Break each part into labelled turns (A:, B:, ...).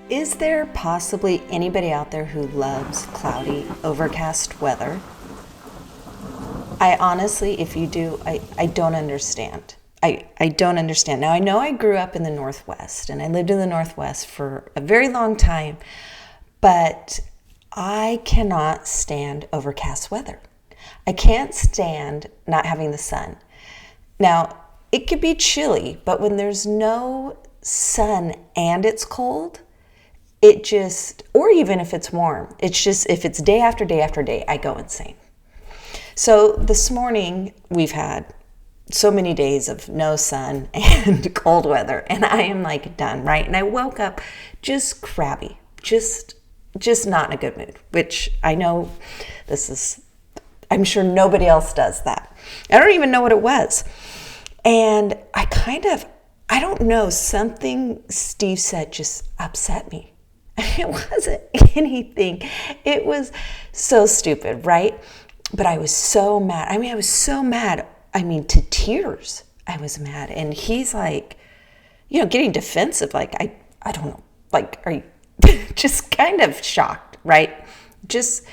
A: Is there possibly anybody out there who loves cloudy, overcast weather? I honestly, if you do, I don't understand. I don't understand. Now, I know I grew up in the Northwest and I lived in the Northwest for a very long time, but I cannot stand overcast weather. I can't stand not having the sun. Now, it could be chilly, but when there's no sun and it's cold, it just, or even if it's warm, it's just, if it's day after day after day, I go insane. So this morning we've had so many days of no sun and cold weather, and I am like done, right? And I woke up just crabby, just not in a good mood, which I know I'm sure nobody else does that. I don't even know what it was. And I don't know, something Steve said just upset me. It wasn't anything. It was so stupid, right? But I was so mad. I was so mad. To tears. I was mad. And he's like, getting defensive. Like, I don't know. Like, are you just kind of shocked, right? Just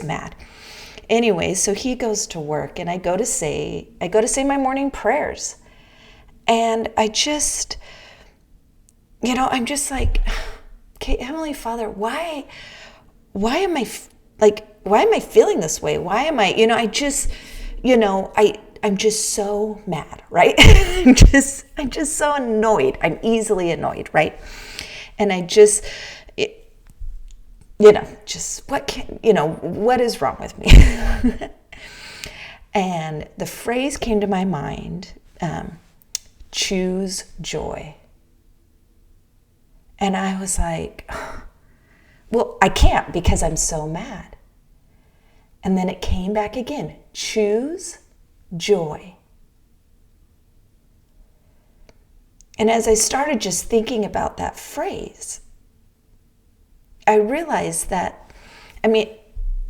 A: mad. Anyway, so he goes to work and I go to say my morning prayers. And I'm just like, okay, Heavenly Father, why am I feeling this way? Why am I, I'm just so mad, right? I'm just so annoyed. I'm easily annoyed, right? And what is wrong with me? And the phrase came to my mind, choose joy. And I was like, well, I can't because I'm so mad. And then it came back again, choose joy. And as I started just thinking about that phrase, I realized that,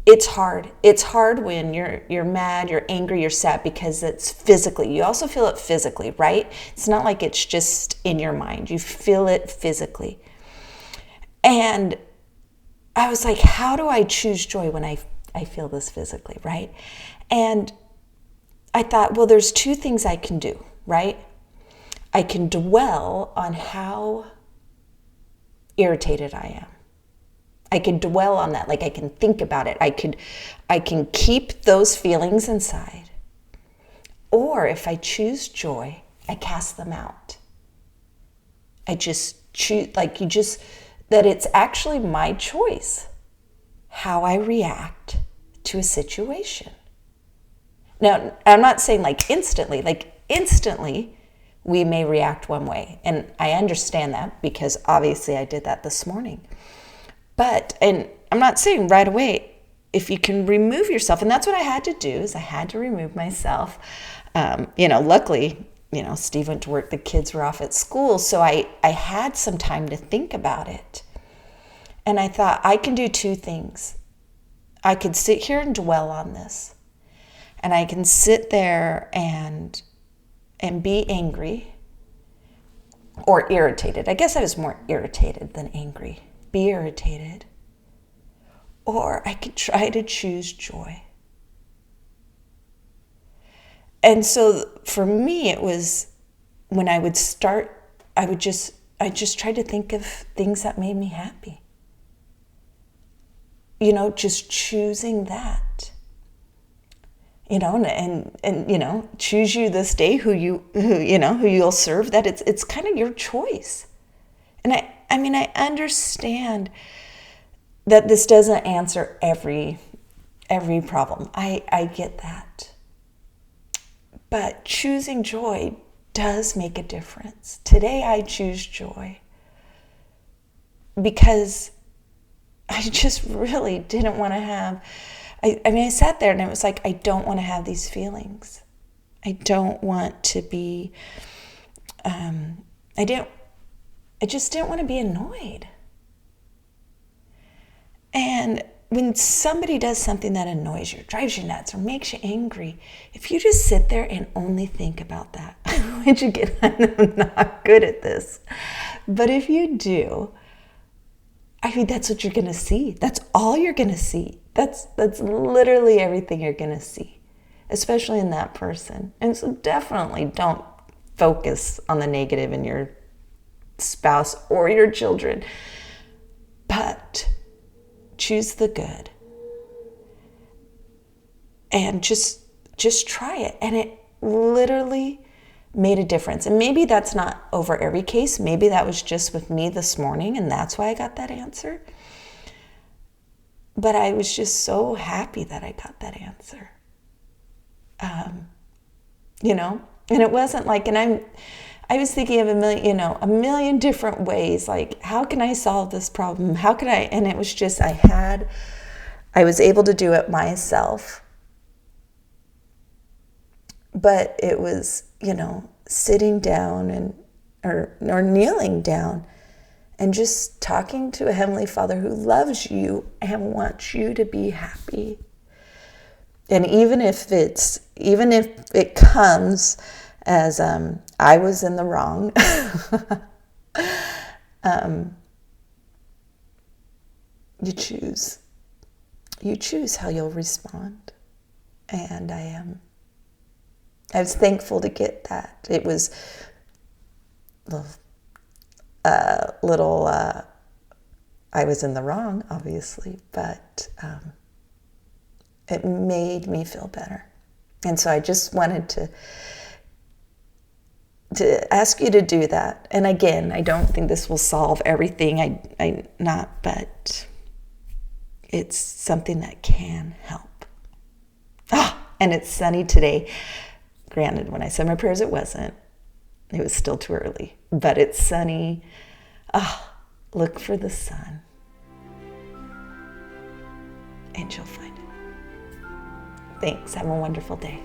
A: it's hard. It's hard when you're mad, you're angry, you're sad, because it's physically. You also feel it physically, right? It's not like it's just in your mind. You feel it physically. And I was like, how do I choose joy when I feel this physically, right? And I thought, well, there's two things I can do, right? I can dwell on how irritated I am. I can dwell on that, like I can think about it. I can keep those feelings inside. Or if I choose joy, I cast them out. I just choose, that it's actually my choice how I react to a situation. Now, I'm not saying instantly we may react one way. And I understand that because obviously I did that this morning. And I'm not saying right away, if you can remove yourself, and that's what I had to do, is I had to remove myself. Luckily, Steve went to work, the kids were off at school, so I had some time to think about it. And I thought, I can do two things. I could sit here and dwell on this, and I can sit there and be angry or irritated. I guess I was more irritated than angry. Be irritated, or I could try to choose joy. And so for me, it was when I would start, I just tried to think of things that made me happy. Just choosing that. And choose you this day who you'll serve. That it's kind of your choice. And I understand that this doesn't answer every problem. I get that. But choosing joy does make a difference. Today I choose joy because I just really didn't want to have, I sat there and it was like, I don't want to have these feelings. I don't want to be, I just didn't want to be annoyed. And when somebody does something that annoys you, drives you nuts, or makes you angry, if you just sit there and only think about that, I'm not good at this, but if you do, I mean, that's what you're going to see. That's all you're going to see. That's literally everything you're going to see, especially in that person. And so definitely don't focus on the negative in your spouse or your children, but choose the good and just try it. And it literally made a difference. And maybe that's not over every case. Maybe that was just with me this morning, and that's why I got that answer. But I was just so happy that I got that answer. And it wasn't like, I was thinking of a million different ways, like, how can I solve this problem? How can I? And it was just, I was able to do it myself. But it was, sitting down or kneeling down and just talking to a Heavenly Father who loves you and wants you to be happy. And even if it comes as I was in the wrong, you choose how you'll respond. And I was thankful to get that. It was I was in the wrong, obviously, but it made me feel better. And so I just wanted to ask you to do that. And again, I don't think this will solve everything. But it's something that can help. And it's sunny today. Granted, when I said my prayers, it wasn't. It was still too early. But it's sunny. Look for the sun. And you'll find it. Thanks. Have a wonderful day.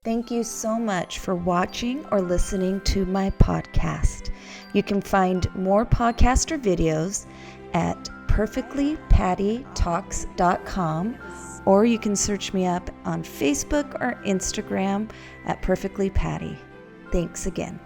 A: Thank you so much for watching or listening to my podcast. You can find more podcast or videos at perfectlypattytalks.com, or you can search me up on Facebook or Instagram at Perfectly Patty. Thanks again.